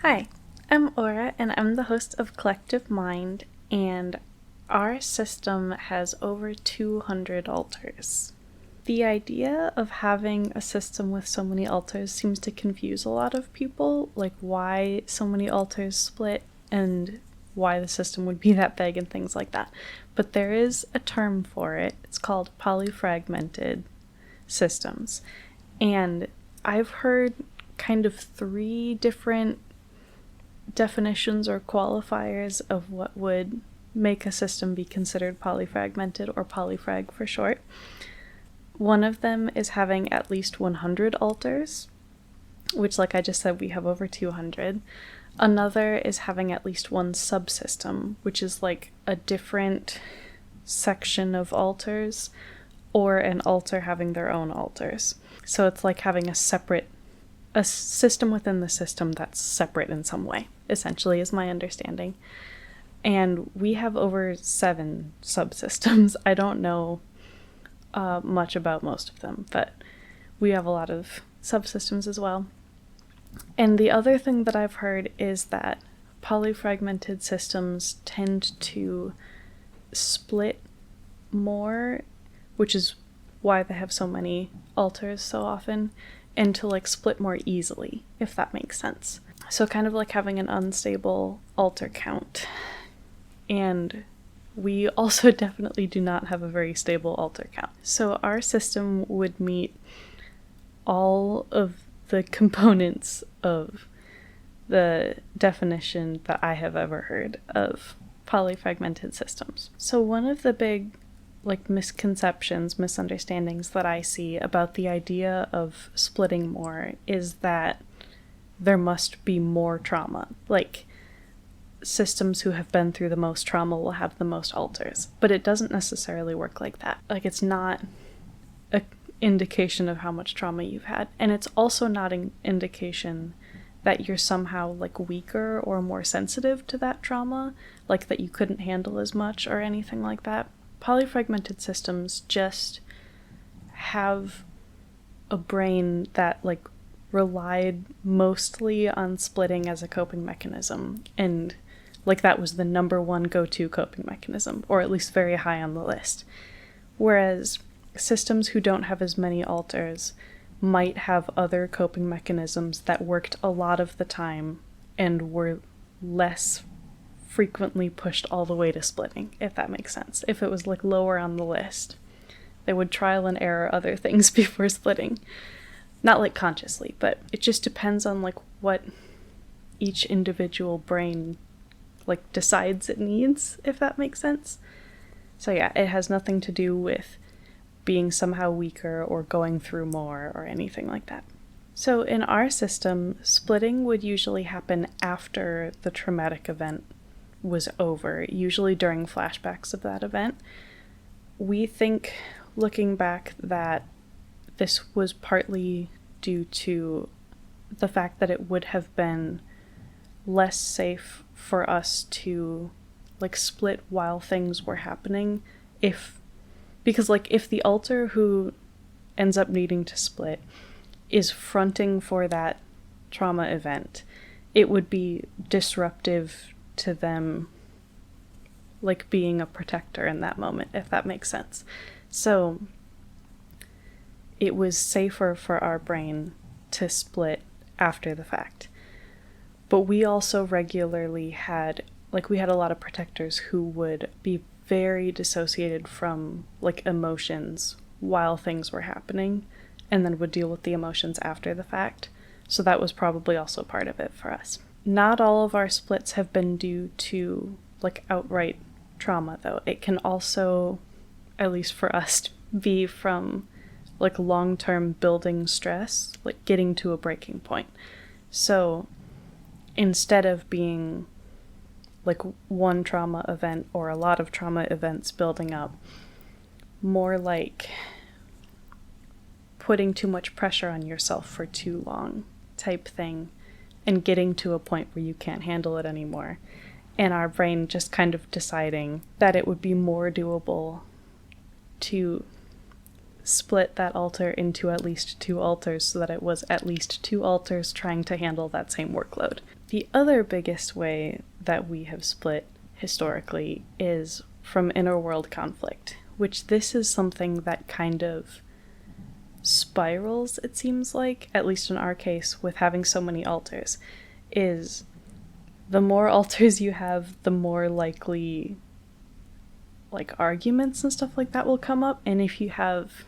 Hi, I'm Aura, and I'm the host of Collective Mind, and our system has over 200 altars. The idea of having a system with so many altars seems to confuse a lot of people, like why so many altars split and why the system would be that big and things like that. But there is a term for it. It's called Polyfragmented Systems. And I've heard kind of three different definitions or qualifiers of what would make a system be considered polyfragmented, or polyfrag for short. One of them is having at least 100 altars, which, like I just said, we have over 200. Another is having at least one subsystem, which is like a different section of altars, or an altar having their own altars. So it's like having a system within the system that's separate in some way, essentially, is my understanding. And we have over 7 subsystems. I don't know much about most of them, but we have a lot of subsystems as well. And the other thing that I've heard is that polyfragmented systems tend to split more, which is why they have so many altars so often, and to like split more easily, if that makes sense. So kind of like having an unstable altar count. And we also definitely do not have a very stable altar count. So our system would meet all of the components of the definition that I have ever heard of polyfragmented systems. So one of the big misunderstandings that I see about the idea of splitting more is that there must be more trauma. Like, systems who have been through the most trauma will have the most altars. But it doesn't necessarily work like that. Like, it's not an indication of how much trauma you've had. And it's also not an indication that you're somehow like weaker or more sensitive to that trauma, like that you couldn't handle as much or anything like that. Polyfragmented systems just have a brain that like relied mostly on splitting as a coping mechanism, and like that was the number one go-to coping mechanism, or at least very high on the list. Whereas systems who don't have as many altars might have other coping mechanisms that worked a lot of the time and were less frequently pushed all the way to splitting, if that makes sense. If it was like lower on the list, they would trial and error other things before splitting. Not like consciously, but it just depends on like what each individual brain like decides it needs, if that makes sense. So yeah, it has nothing to do with being somehow weaker or going through more or anything like that. So in our system, splitting would usually happen after the traumatic event was over, usually during flashbacks of that event. We think, looking back, that this was partly due to the fact that it would have been less safe for us to like split while things were happening, because like if the altar who ends up needing to split is fronting for that trauma event, it would be disruptive to them like being a protector in that moment, if that makes sense. So it was safer for our brain to split after the fact. But we also regularly had a lot of protectors who would be very dissociated from like emotions while things were happening, and then would deal with the emotions after the fact. So that was probably also part of it for us. Not all of our splits have been due to like outright trauma, though. It can also, at least for us, be from like long-term building stress, like getting to a breaking point. So instead of being like one trauma event or a lot of trauma events building up, more like putting too much pressure on yourself for too long type thing, and getting to a point where you can't handle it anymore. And our brain just kind of deciding that it would be more doable to split that altar into at least 2 altars, so that it was at least 2 altars trying to handle that same workload. The other biggest way that we have split historically is from inner world conflict, which this is something that kind of spirals, it seems like, at least in our case, with having so many alters, is the more alters you have, the more likely like arguments and stuff like that will come up. And if you have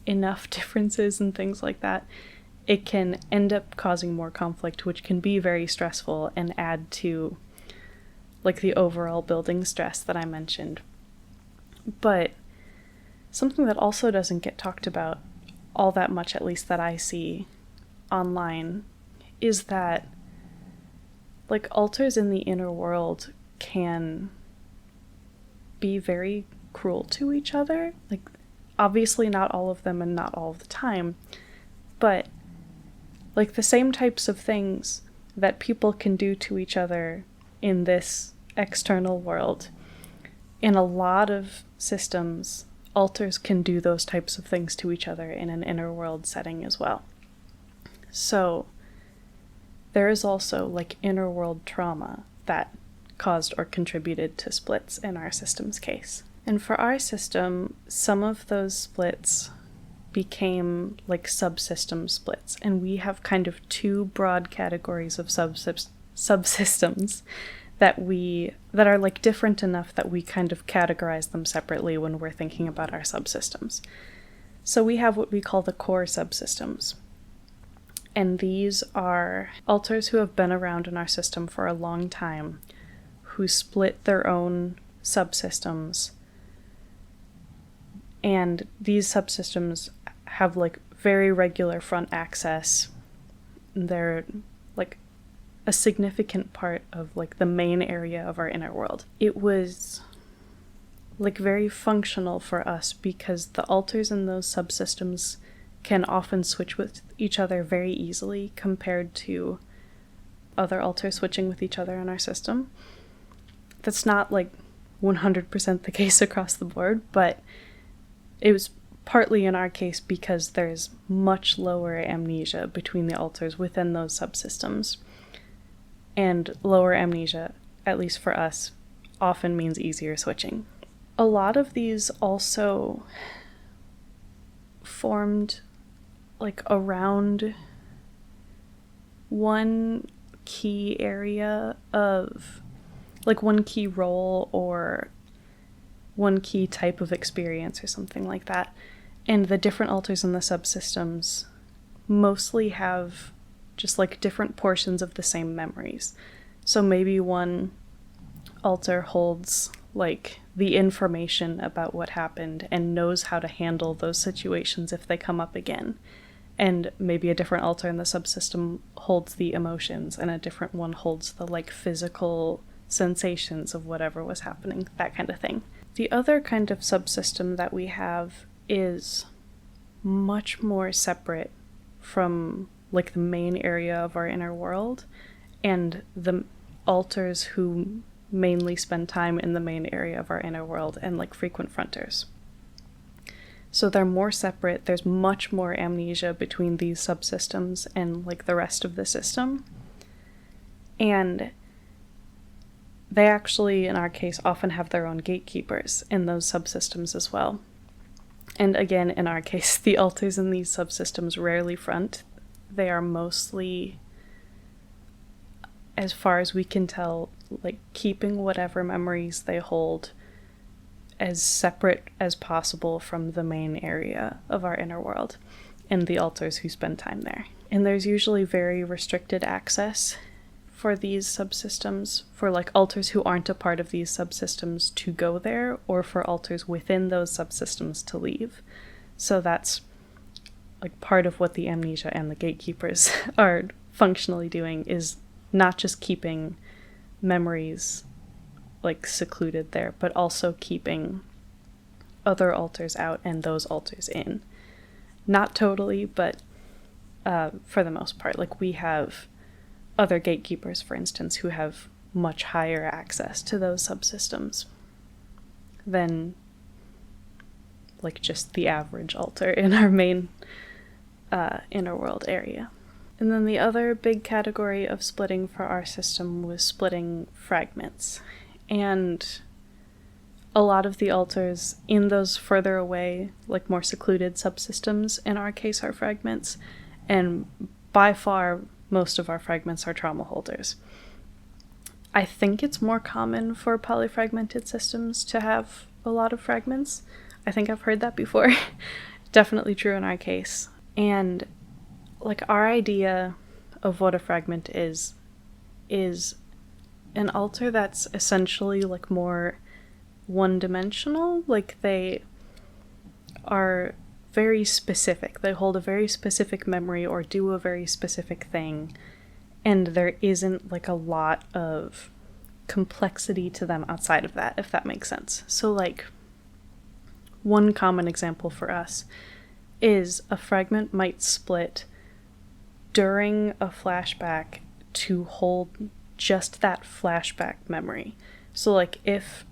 enough differences and things like that, it can end up causing more conflict, which can be very stressful and add to like the overall building stress that I mentioned. But something that also doesn't get talked about all that much, at least that I see online, is that like alters in the inner world can be very cruel to each other. Like, obviously not all of them and not all of the time, but like the same types of things that people can do to each other in this external world, in a lot of systems, alters can do those types of things to each other in an inner world setting as well. So there is also like inner world trauma that caused or contributed to splits in our system's case. And for our system, some of those splits became like subsystem splits, and we have kind of two broad categories of subsystems that are like different enough that we kind of categorize them separately when we're thinking about our subsystems. So we have what we call the core subsystems. And these are alters who have been around in our system for a long time, who split their own subsystems. And these subsystems have like very regular front access. They're like a significant part of like the main area of our inner world. It was like very functional for us because the alters in those subsystems can often switch with each other very easily compared to other alters switching with each other in our system. That's not like 100% the case across the board, but it was partly in our case because there's much lower amnesia between the alters within those subsystems. And lower amnesia, at least for us, often means easier switching. A lot of these also formed like around one key area of, like one key role or one key type of experience or something like that. And the different alters in the subsystems mostly have just like different portions of the same memories. So maybe one alter holds like the information about what happened and knows how to handle those situations if they come up again. And maybe a different alter in the subsystem holds the emotions, and a different one holds the like physical sensations of whatever was happening, that kind of thing. The other kind of subsystem that we have is much more separate from like the main area of our inner world and the alters who mainly spend time in the main area of our inner world and like frequent fronters. So they're more separate. There's much more amnesia between these subsystems and like the rest of the system. And they actually, in our case, often have their own gatekeepers in those subsystems as well. And again, in our case, the alters in these subsystems rarely front. They are mostly, as far as we can tell, like keeping whatever memories they hold as separate as possible from the main area of our inner world and the alters who spend time there. And there's usually very restricted access for these subsystems, for like alters who aren't a part of these subsystems to go there, or for alters within those subsystems to leave. So that's like part of what the amnesia and the gatekeepers are functionally doing, is not just keeping memories like secluded there, but also keeping other alters out and those alters in. Not totally, but for the most part. Like we have other gatekeepers, for instance, who have much higher access to those subsystems than like just the average alter in our main inner world area. And then the other big category of splitting for our system was splitting fragments. And a lot of the alters in those further away, like more secluded subsystems, in our case, are fragments. And by far, most of our fragments are trauma holders. I think it's more common for polyfragmented systems to have a lot of fragments. I think I've heard that before. Definitely true in our case. And like our idea of what a fragment is an alter that's essentially like more one-dimensional. Like they are very specific. They hold a very specific memory or do a very specific thing. And there isn't like a lot of complexity to them outside of that, if that makes sense. So like one common example for us is a fragment might split during a flashback to hold just that flashback memory. So like if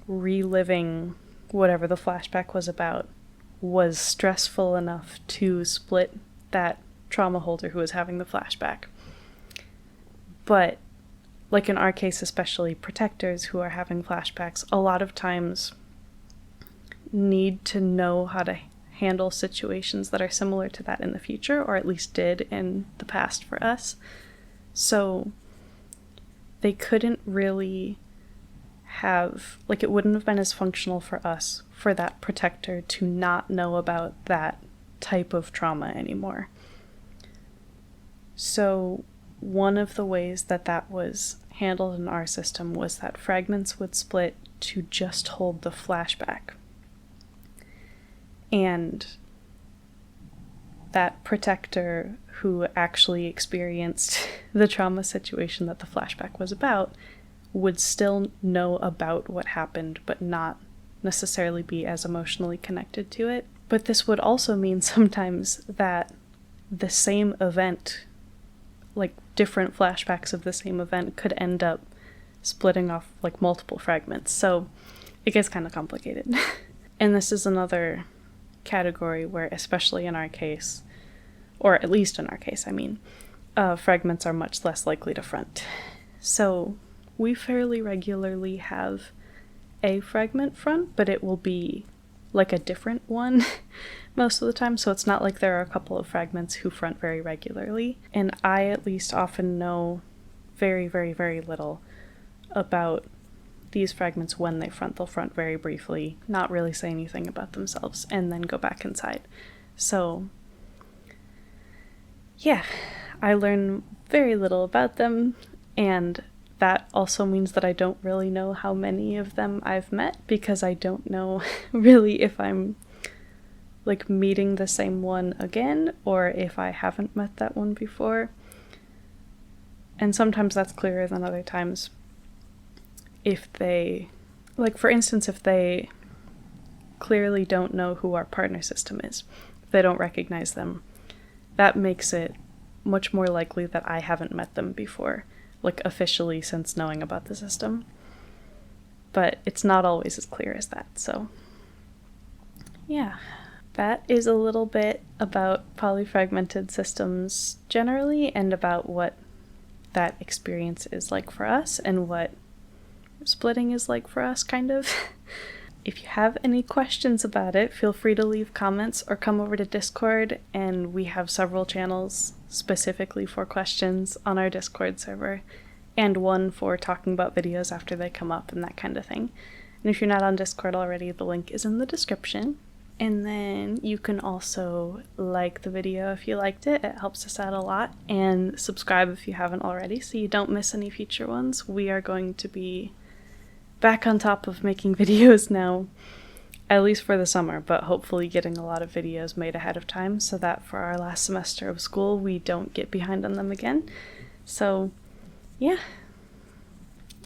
reliving whatever the flashback was about was stressful enough to split that trauma holder who was having the flashback. But like in our case, especially protectors who are having flashbacks, a lot of times need to know how to handle situations that are similar to that in the future, or at least did in the past for us. So they couldn't really have, like it wouldn't have been as functional for us for that protector to not know about that type of trauma anymore. So one of the ways that that was handled in our system was that fragments would split to just hold the flashback. And that protector who actually experienced the trauma situation that the flashback was about would still know about what happened, but not necessarily be as emotionally connected to it. But this would also mean sometimes that the same event, like different flashbacks of the same event, could end up splitting off like multiple fragments. So it gets kind of complicated. And this is another category where, especially in our case, or at least in our case, fragments are much less likely to front. So we fairly regularly have a fragment front, but it will be like a different one most of the time. So it's not like there are a couple of fragments who front very regularly. And I at least often know very, very, very little about these fragments when they front. They'll front very briefly, not really say anything about themselves, and then go back inside. So yeah, I learn very little about them, and that also means that I don't really know how many of them I've met, because I don't know really if I'm like meeting the same one again, or if I haven't met that one before. And sometimes that's clearer than other times. If they, like for instance, if they clearly don't know who our partner system is, if they don't recognize them, that makes it much more likely that I haven't met them before, like officially since knowing about the system. But it's not always as clear as that, so yeah. That is a little bit about polyfragmented systems generally, and about what that experience is like for us, and what splitting is like for us, kind of. If you have any questions about it, feel free to leave comments or come over to Discord, and we have several channels specifically for questions on our Discord server, and one for talking about videos after they come up and that kind of thing. And if you're not on Discord already, the link is in the description. And then you can also like the video if you liked it. It helps us out a lot. And subscribe if you haven't already, so you don't miss any future ones. We are going to be back on top of making videos now, at least for the summer, but hopefully getting a lot of videos made ahead of time so that for our last semester of school we don't get behind on them again. So yeah,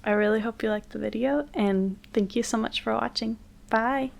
I really hope you liked the video, and thank you so much for watching. Bye!